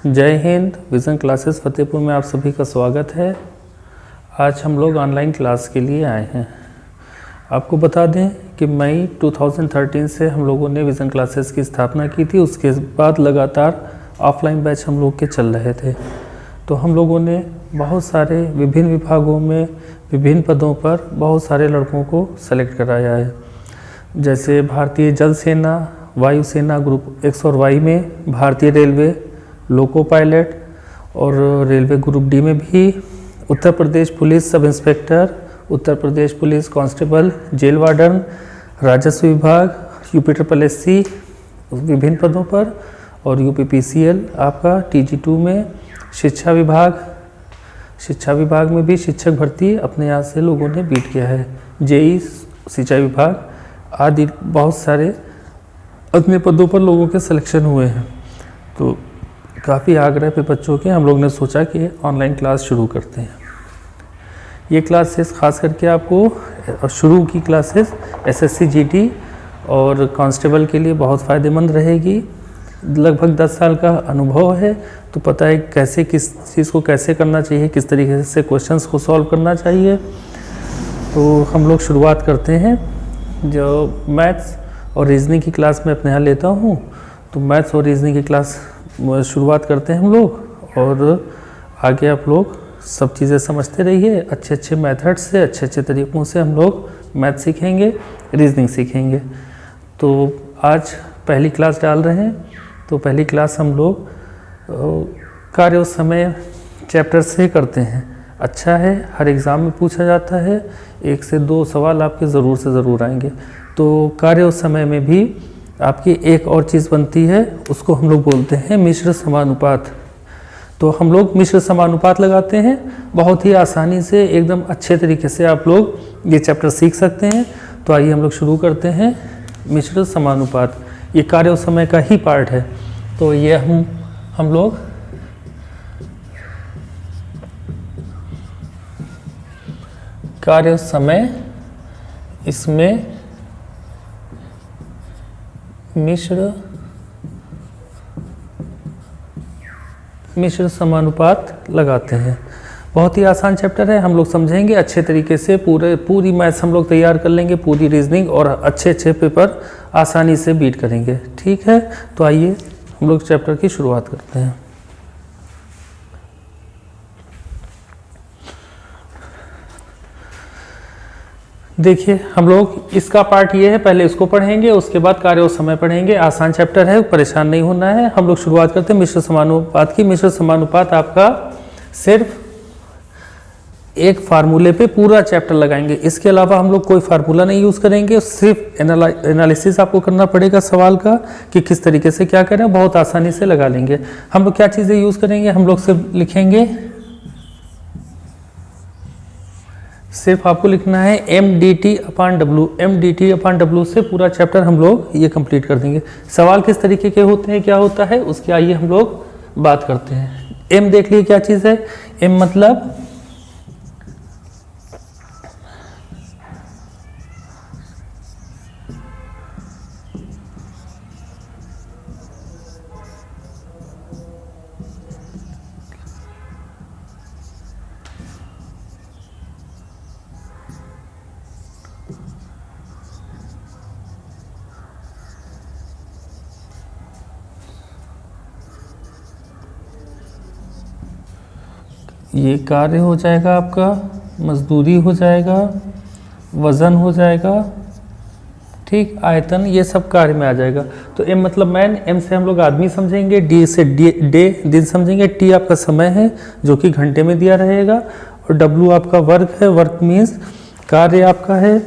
जय Hind. Vision classes Fatehpur में आप सभी का स्वागत है। आज हम लोग ऑनलाइन क्लास के लिए आए हैं। आपको बता दें कि मई 2013 से हम लोगों ने विज़न क्लासेस की स्थापना की थी। उसके बाद लगातार ऑफलाइन बैच हम लोग के चल रहे थे। तो हम लोगों ने बहुत सारे विभिन्न विभागों में विभिन्न पदों पर बहुत सारे लड़कों को सेलेक्ट कराया है। जैसे भारतीय जल सेना, वायुसेना ग्रुप एक्स और वाई में, भारतीय रेलवे लोको पायलट और रेलवे ग्रुप डी में भी, Uttar Pradesh police sub inspector, Uttar Pradesh police constable, jail warden, राजस्व विभाग, UPSSC विभिन्न पदों पर, और UPPCL आपका TG2 में, शिक्षा विभाग में भी शिक्षक भर्ती अपने यहाँ से लोगों ने बीट किया है। JEE सिंचाई विभाग आदि बहुत सारे अन्य पदों पर लोगों के सिलेक्शन हुए हैं। तो काफ़ी आग्रह पे बच्चों के हम लोग ने सोचा कि ऑनलाइन क्लास शुरू करते हैं। ये क्लासेस खास करके आपको शुरू की क्लासेस SSC GT और कांस्टेबल के लिए बहुत फ़ायदेमंद रहेगी। लगभग 10 साल का अनुभव है तो पता है कैसे किस चीज़ को कैसे करना चाहिए, किस तरीके से क्वेश्चंस को सॉल्व करना चाहिए। तो हम लोग शुरुआत करते हैं। जो मैथ्स और रीजनिंग की क्लास मैं अपने यहाँ लेता हूँ, तो मैथ्स और रीजनिंग की क्लास शुरुआत करते हैं हम लोग, और आगे आप लोग सब चीज़ें समझते रहिए। अच्छे अच्छे मेथड से, अच्छे अच्छे तरीक़ों से हम लोग मैथ सीखेंगे, रीजनिंग सीखेंगे। तो आज पहली क्लास डाल रहे हैं। तो पहली क्लास हम लोग कार्य और समय चैप्टर से करते हैं। अच्छा है, हर एग्ज़ाम में पूछा जाता है, 1 से 2 सवाल आपके ज़रूर से ज़रूर आएंगे। तो कार्य और समय में भी आपकी एक और चीज़ बनती है, उसको हम लोग बोलते हैं मिश्र समानुपात। तो हम लोग मिश्र समानुपात लगाते हैं। बहुत ही आसानी से, एकदम अच्छे तरीके से आप लोग ये चैप्टर सीख सकते हैं। तो आइए हम लोग शुरू करते हैं। मिश्र समानुपात ये कार्य और समय का ही पार्ट है। तो ये हम लोग कार्य और समय, इसमें मिश्र समानुपात लगाते हैं। बहुत ही आसान चैप्टर है, हम लोग समझेंगे अच्छे तरीके से। पूरी मैथ्स हम लोग तैयार कर लेंगे, पूरी रीजनिंग, और अच्छे अच्छे पेपर आसानी से बीट करेंगे। ठीक है, तो आइए हम लोग चैप्टर की शुरुआत करते हैं। देखिए, हम लोग इसका पार्ट ये है, पहले इसको पढ़ेंगे, उसके बाद कार्य और समय पढ़ेंगे। आसान चैप्टर है, परेशान नहीं होना है। हम लोग शुरुआत करते हैं मिश्र समानुपात की। मिश्र समानुपात आपका सिर्फ एक फार्मूले पे पूरा चैप्टर लगाएंगे। इसके अलावा हम लोग कोई फार्मूला नहीं यूज़ करेंगे। सिर्फ एनालिसिस आपको करना पड़ेगा सवाल का कि किस तरीके से क्या करें, बहुत आसानी से लगा लेंगे। हम लोग क्या चीज़ें यूज़ करेंगे, हम लोग सिर्फ लिखेंगे, सिर्फ आपको लिखना है MDT/W। MDT/W से पूरा चैप्टर हम लोग ये कंप्लीट कर देंगे। सवाल किस तरीके के होते हैं, क्या होता है, उसके आइए हम लोग बात करते हैं। M देख लिए क्या चीज़ है। M मतलब ये कार्य हो जाएगा आपका, मजदूरी हो जाएगा, वज़न हो जाएगा, ठीक, आयतन, ये सब कार्य में आ जाएगा। तो M मतलब मैन, M से हम लोग आदमी समझेंगे, D से डे दिन समझेंगे, T आपका समय है जो कि घंटे में दिया रहेगा, और W आपका वर्क है। वर्क मीन्स कार्य आपका है,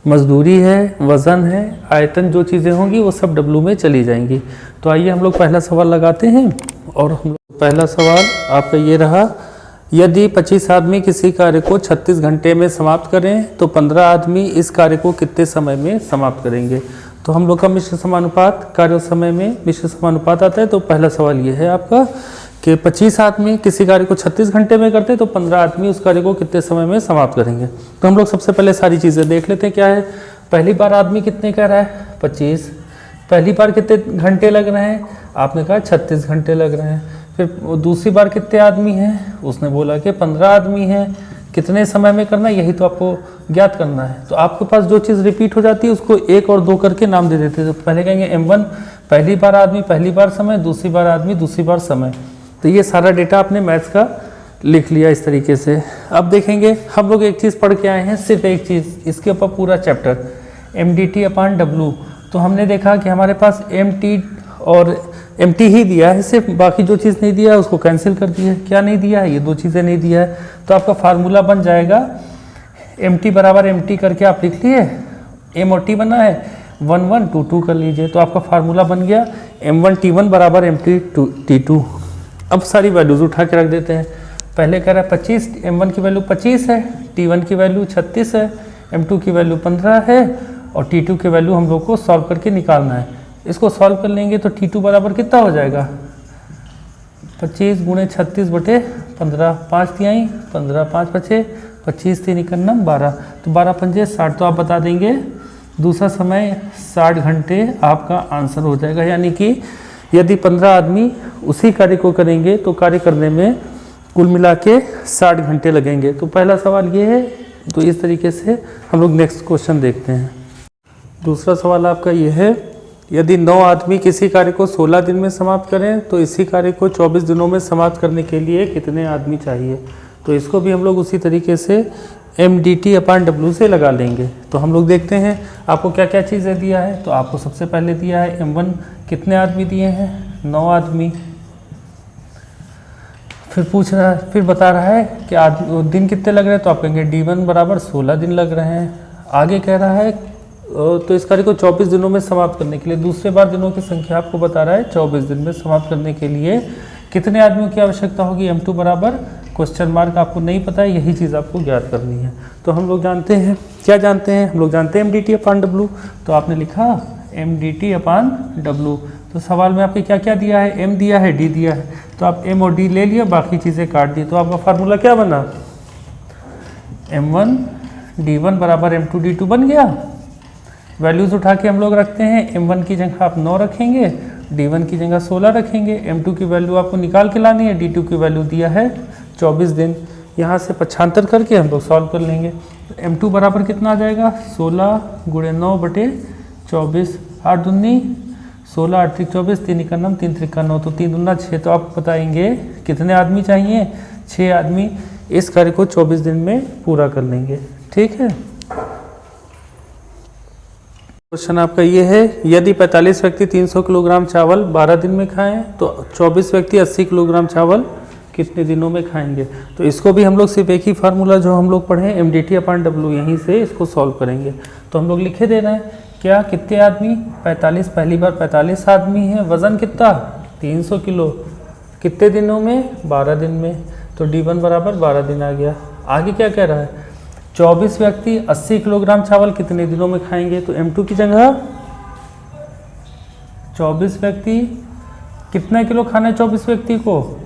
मजदूरी है, वज़न है, आयतन, जो चीज़ें होंगी वो सब W में चली जाएंगी। तो आइए हम लोग पहला सवाल लगाते हैं। और हम लोग पहला सवाल आपका ये रहा, यदि 25 आदमी किसी कार्य को 36 घंटे में समाप्त करें तो 15 आदमी इस कार्य को कितने समय में समाप्त करेंगे। तो हम लोग का मिश्र समानुपात, कार्य और समय में मिश्र समानुपात आता है। तो पहला सवाल ये है आपका कि 25 आदमी किसी कार्य को 36 घंटे में करते हैं तो 15 आदमी उस कार्य को कितने समय में समाप्त करेंगे। तो हम लोग सबसे पहले सारी चीज़ें देख लेते हैं क्या है। पहली बार आदमी कितने कह रहा है, 25। पहली बार कितने घंटे लग रहे हैं, आपने कहा 36 घंटे लग रहे हैं। फिर दूसरी बार कितने आदमी हैं, उसने बोला कि 15 आदमी हैं। कितने समय में करना है, यही तो आपको ज्ञात करना है। तो आपके पास जो चीज़ रिपीट हो जाती है उसको 1 और 2 करके नाम दे देते हैं। तो पहले कहेंगे M1 पहली बार आदमी पहली बार समय, दूसरी बार आदमी दूसरी बार समय। तो ये सारा डेटा आपने मैथ्स का लिख लिया इस तरीके से। अब देखेंगे हम लोग एक चीज़ पढ़ के आए हैं, सिर्फ एक चीज़, इसके ऊपर पूरा चैप्टर mdt/w। तो हमने देखा कि हमारे पास mt और mt ही दिया है, सिर्फ बाकी जो चीज़ नहीं दिया है उसको कैंसिल कर दिया है। क्या नहीं दिया है, ये 2 चीज़ें नहीं दिया है। तो आपका फार्मूला बन जाएगा mt बराबर mt करके आप लिख लिए, m और t बना है 1 1 2 2 कर लीजिए। तो आपका फार्मूला बन गया m1t1 बराबर m2t2। अब सारी वैल्यूज उठा के रख देते हैं। पहले कह रहा है 25, m1 की वैल्यू 25 है, t1 की वैल्यू 36 है, m2 की वैल्यू 15 है और t2 की वैल्यू हम लोग को सॉल्व करके निकालना है। इसको सॉल्व कर लेंगे तो t2 बराबर कितना हो जाएगा, 25 गुणे 36 बटे 15, 5 तिहाई 15, 5 बचे 25 3 91 12, तो 12 पंजे 60। तो आप बता देंगे दूसरा समय 60 घंटे आपका आंसर हो जाएगा। यानी कि यदि 15 आदमी उसी कार्य को करेंगे तो कार्य करने में कुल मिला के 60 घंटे लगेंगे। तो पहला सवाल ये है। तो इस तरीके से हम लोग नेक्स्ट क्वेश्चन देखते हैं। दूसरा सवाल आपका ये है, यदि 9 आदमी किसी कार्य को 16 दिन में समाप्त करें तो इसी कार्य को 24 दिनों में समाप्त करने के लिए कितने आदमी चाहिए। तो इसको भी हम लोग उसी तरीके से mdt/w से लगा लेंगे। तो हम लोग देखते हैं आपको क्या क्या चीज़ें दिया है। तो आपको सबसे पहले दिया है m1 कितने आदमी दिए हैं, 9 आदमी। फिर पूछ रहा है, फिर बता रहा है कि दिन कितने लग रहे हैं। तो आप कहेंगे d1 बराबर 16 दिन लग रहे हैं। आगे कह रहा है तो इस कार्य को 24 दिनों में समाप्त करने के लिए, दूसरे बार दिनों की संख्या आपको बता रहा है 24 दिन में समाप्त करने के लिए कितने आदमियों की आवश्यकता होगी। m2 बराबर क्वेश्चन मार्क, आपको नहीं पता है, यही चीज़ आपको ज्ञात करनी है। तो हम लोग जानते हैं, क्या जानते हैं, हम लोग जानते हैं mdt/w। तो आपने लिखा mdt/w। तो सवाल में आपके क्या क्या दिया है, m दिया है, d दिया है। तो आप m और d ले लिया, बाकी चीज़ें काट दी। तो आपका फार्मूला क्या बना, m1 d1 बराबर m2 d2 बन गया। वैल्यूज़ उठा के हम लोग रखते हैं, m1 की जगह आप 9 रखेंगे, d1 की जगह 16 रखेंगे, m2 की वैल्यू आपको निकाल के लानी है, d2 की वैल्यू दिया है 24 दिन। यहाँ से 75 करके हम लोग सॉल्व कर लेंगे। तो m2 बराबर कितना आ जाएगा, 16 गुणे 9 बटे 24, 8 दूनी 16, 8 3 24, 3 91 3 3 9, तो 3 दूना 6। तो आप बताएंगे कितने आदमी चाहिए, 6 आदमी इस कार्य को 24 दिन में पूरा कर लेंगे। ठीक है। क्वेश्चन आपका ये है, यदि 45 व्यक्ति 300 किलोग्राम चावल 12 दिन में खाएं तो 24 व्यक्ति 80 किलोग्राम चावल कितने दिनों में खाएंगे। तो इसको भी हम लोग सिर्फ एक ही फार्मूला जो हम लोग पढ़े mdt/w, यहीं से इसको सॉल्व करेंगे। तो हम लोग लिखे दे रहे हैं क्या, कितने आदमी, 45, पहली बार 45 आदमी है, वज़न कितना 300 किलो, कितने दिनों में 12 दिन में। तो d1 बराबर 12 दिन आ गया। आगे क्या कह रहा है, 24 व्यक्ति 80 किलोग्राम चावल कितने दिनों में खाएंगे। तो m2 की जगह 24 व्यक्ति कितना किलो खाना है, 24 व्यक्ति को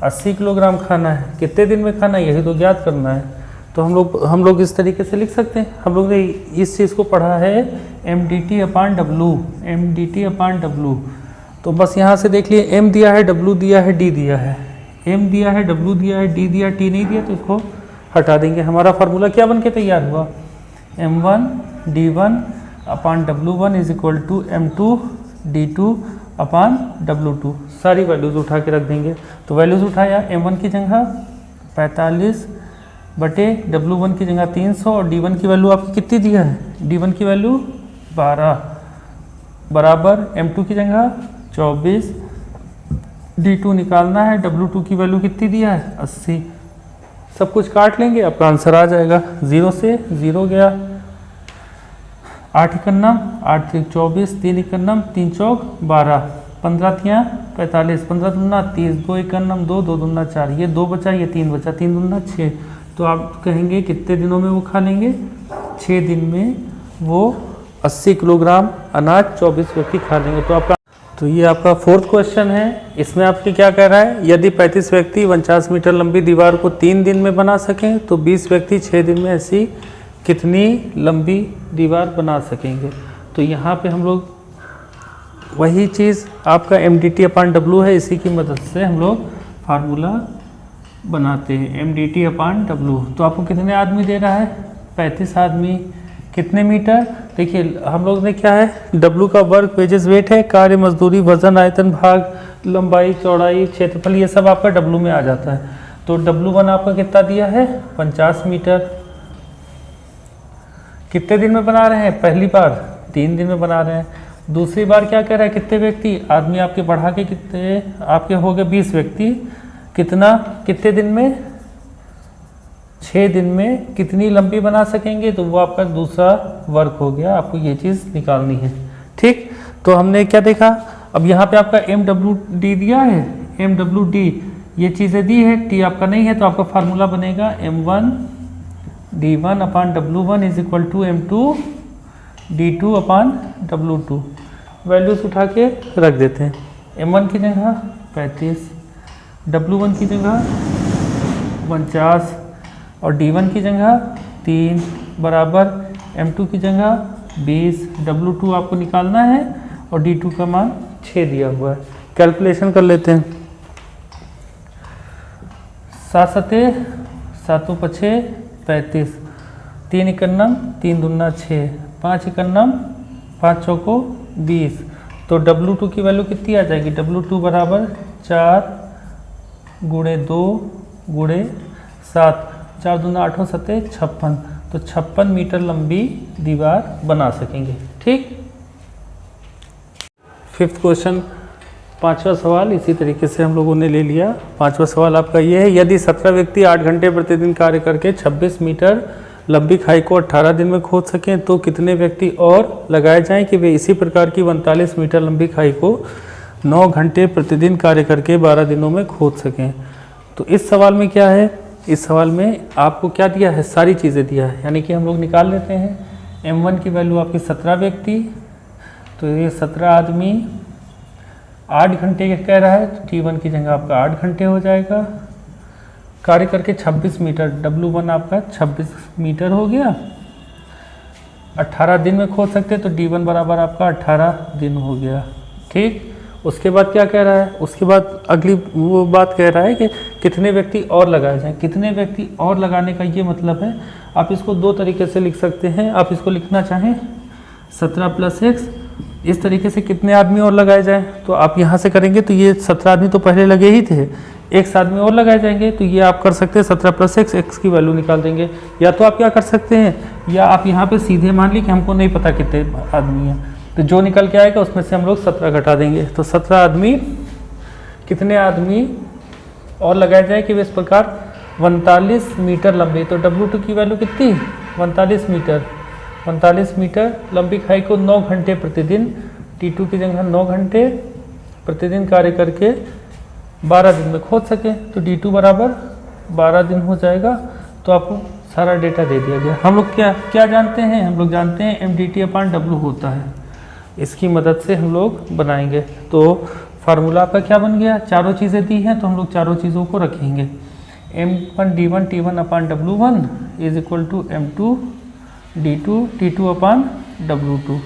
80 किलोग्राम खाना है, कितने दिन में खाना है, यही तो ज्ञात करना है। तो हम लोग इस तरीके से लिख सकते हैं। हम लोग ने इस चीज़ को पढ़ा है mdt/w। तो बस यहाँ से देख लिए, m दिया है, w दिया है, d दिया है, m दिया है, w दिया है, d दिया, t नहीं दिया, तो इसको हटा देंगे। हमारा फार्मूला क्या बन के तैयार हुआ, m1 d1/w1 is equal to m2 d2/w2। सारी वैल्यूज़ उठा के रख देंगे। तो वैल्यूज़ उठाया, m1 की जगह 45 बटे w1 की जगह 300 और d1 की वैल्यू आपकी कितनी दिया है, d1 की वैल्यू 12 बराबर m2 की जगह 24, d2 निकालना है, w2 की वैल्यू कितनी दिया है 80। सब कुछ काट लेंगे, आपका आंसर आ जाएगा। 0 से 0 गया, 8 91 8 3 24, 3 91 3 चौक 12, 15 तियाँ 45, 15 दूना 30, 2 91 2, 2 दूना 4, ये 2 बचा, ये 3 बचा, 3 दूना 6। तो आप कहेंगे कितने दिनों में वो खा लेंगे, 6 दिन में वो 80 किलोग्राम अनाज 24 व्यक्ति खा लेंगे। तो ये आपका 4th क्वेश्चन है। इसमें आपके क्या कह रहा है, यदि 35 व्यक्ति 49 मीटर लंबी दीवार को 3 दिन में बना सकें तो 20 व्यक्ति 6 दिन में ऐसी कितनी लंबी दीवार बना सकेंगे। तो यहाँ पे हम लोग वही चीज़ आपका MDT/W है, इसी की मदद से हम लोग फार्मूला बनाते हैं MDT/W। तो आपको कितने आदमी दे रहा है? 35 आदमी। कितने मीटर? देखिए हम लोग ने क्या है, W का वर्क वेजेस वेट है, कार्य मजदूरी वजन आयतन भाग लंबाई चौड़ाई क्षेत्रफल, ये सब आपका W में आ जाता है। तो W1 आपका कितना दिया है? 50 मीटर। कितने दिन में बना रहे हैं? पहली बार 3 दिन में बना रहे हैं। दूसरी बार क्या कह रहा है? कितने व्यक्ति? आदमी आपके बढ़ा के कितने आपके हो गए? 20 व्यक्ति। कितना? कितने दिन में? 6 दिन में कितनी लंबी बना सकेंगे? तो वो आपका दूसरा वर्क हो गया, आपको ये चीज़ निकालनी है। ठीक, तो हमने क्या देखा? अब यहाँ पे आपका MWD दिया है, MWD ये चीज़ें दी है, T आपका नहीं है, तो आपका फार्मूला बनेगा M1D1/W1 is equal to M2D2/W2। Values उठा के रख देते हैं। M1 की जगह 35, W1 की जगह 49 और D1 की जगह 3 बराबर M2 की जगह 20। W2 आपको निकालना है और D2 का मान 6 दिया हुआ है। कैलकुलेशन कर लेते हैं। 7 सते 7 पछे 35, 3 इकन्नम 3 दूना 6, 5 इकन्नम 5 चौको 20। तो W2 की वैल्यू कितनी आ जाएगी? W2 बराबर 4 गुणे 2 गुणे 7, 4 दूना 8 सते 56। तो 56 मीटर लंबी दीवार बना सकेंगे। ठीक, 5th क्वेश्चन, 5वां सवाल इसी तरीके से हम लोगों ने ले लिया। 5वां सवाल आपका ये है, यदि 17 व्यक्ति 8 घंटे प्रतिदिन कार्य करके 26 मीटर लंबी खाई को 18 दिन में खोद सकें तो कितने व्यक्ति और लगाए जाएं कि वे इसी प्रकार की 39 मीटर लंबी खाई को 9 घंटे प्रतिदिन कार्य करके 12 दिनों में खोद सकें। तो इस सवाल में क्या है? इस सवाल में आपको क्या दिया है? सारी चीज़ें दिया है, यानी कि हम लोग निकाल लेते हैं। M1 की वैल्यू आपकी 17 व्यक्ति, तो ये 17 आदमी 8 घंटे कह रहा है, तो T1 की जगह आपका 8 घंटे हो जाएगा। कार्य करके 26 मीटर, W1 आपका 26 मीटर हो गया। 18 दिन में खोद सकते हैं, तो D1 बराबर आपका 18 दिन हो गया। ठीक, उसके बाद क्या कह रहा है? उसके बाद अगली वो बात कह रहा है कि कितने व्यक्ति और लगाए जाएं। कितने व्यक्ति और लगाने का ये मतलब है, आप इसको 2 तरीके से लिख सकते हैं। आप इसको लिखना चाहें 17 + x, इस तरीके से कितने आदमी और लगाए जाएं, तो आप यहाँ से करेंगे तो ये 17 आदमी तो पहले लगे ही थे, 1 आदमी और लगाए जाएंगे, तो ये आप कर सकते हैं 17 + x, x की वैल्यू निकाल देंगे। या तो आप क्या कर सकते हैं, या आप यहाँ पे सीधे मान ली कि हमको नहीं पता कितने आदमी हैं, तो जो निकल के आएगा उसमें से हम लोग 17 घटा देंगे। तो 17 आदमी, कितने आदमी और लगाए जाए कि वे इस प्रकार 39 मीटर लंबी, तो W2 की वैल्यू कितनी? 49 मीटर। 45 मीटर लंबी खाई को 9 घंटे प्रतिदिन, T2 की जगह 9 घंटे प्रतिदिन कार्य करके 12 दिन में खोद सके, तो D2 बराबर 12 दिन हो जाएगा। तो आपको सारा डेटा दे दिया गया। हम लोग क्या जानते हैं? हम लोग जानते हैं MDT/W होता है, इसकी मदद से हम लोग बनाएंगे। तो फार्मूला आपका क्या बन गया? चारों चीज़ें दी हैं, तो हम लोग चारों चीज़ों को रखेंगे। M1D1T1/W1 is equal to M2D2T2/W2।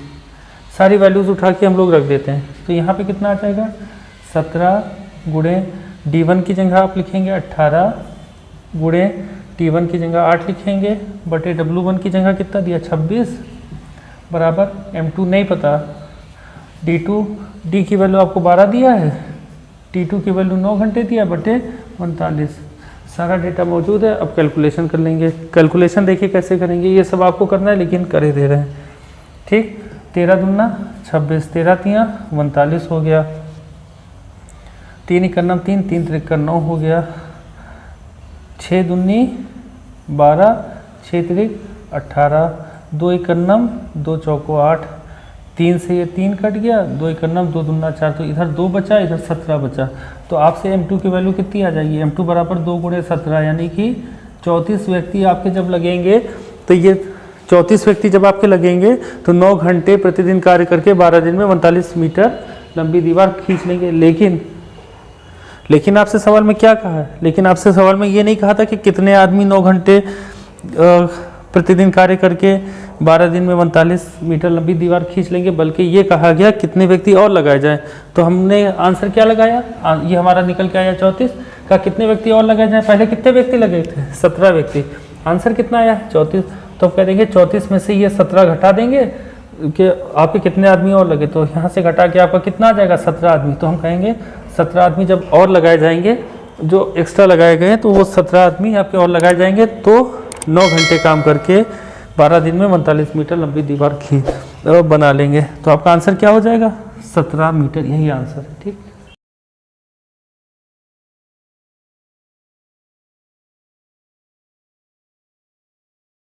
सारी वैल्यूज़ उठा के हम लोग रख देते हैं। तो यहाँ पे कितना आ जाएगा? 17 गुणे D1 की जगह आप लिखेंगे 18 गुणे T1 की जगह 8 लिखेंगे, बटे W1 की जगह कितना दिया? 26 बराबर M2 नहीं पता, D की वैल्यू आपको 12 दिया है, T2 की वैल्यू 9 घंटे दिया, बटे 39। सारा डेटा मौजूद है। अब कैलकुलेशन कर लेंगे। कैलकुलेशन देखिए कैसे करेंगे, ये सब आपको करना है लेकिन करे दे रहे हैं। ठीक, 13 दूना 26, 13 तियाँ 39 हो गया, 3 इकन्नम 3, 3 त्रिक 9 हो गया, 6 दूनी 12, 6 त्रिक 18, 2 इकन्नम 2 चौको 8, 3 से ये 3 कट गया, 2 इकन्नम 2 दूना 4, तो इधर 2 बचा, इधर 17 बचा। तो आपसे M2 की वैल्यू कितनी आ जाएगी? M2 बराबर 2 गुणे 17, यानी कि 34 व्यक्ति आपके जब लगेंगे, तो ये 34 व्यक्ति जब आपके लगेंगे तो 9 घंटे प्रतिदिन कार्य करके 12 दिन में 39 मीटर लंबी दीवार खींच लेंगे। लेकिन आपसे सवाल में क्या कहा है? लेकिन आपसे सवाल में ये नहीं कहा था कि कितने आदमी 9 घंटे प्रतिदिन कार्य करके 12 दिन में 45 मीटर लंबी दीवार खींच लेंगे, बल्कि ये कहा गया कितने व्यक्ति और लगाए जाएं। तो हमने आंसर क्या लगाया, ये हमारा निकल के आया 34 का, कितने व्यक्ति और लगाए जाएं। पहले कितने व्यक्ति लगे थे, 17 व्यक्ति। आंसर कितना आया, 34। तो कह देंगे 34 में से ये 17 घटा देंगे कि आपके कितने आदमी और लगे, तो यहाँ से घटा के आपका कितना आ जाएगा, 17 आदमी। तो हम कहेंगे 17 आदमी जब और लगाए जाएंगे, जो एक्स्ट्रा लगाए गए हैं, तो वो 17 आदमी आपके और लगाए जाएंगे, तो 9 घंटे काम करके 12 दिन में 45 मीटर लंबी दीवार बना लेंगे। तो आपका आंसर क्या हो जाएगा, 17 मीटर, यही आंसर है। ठीक।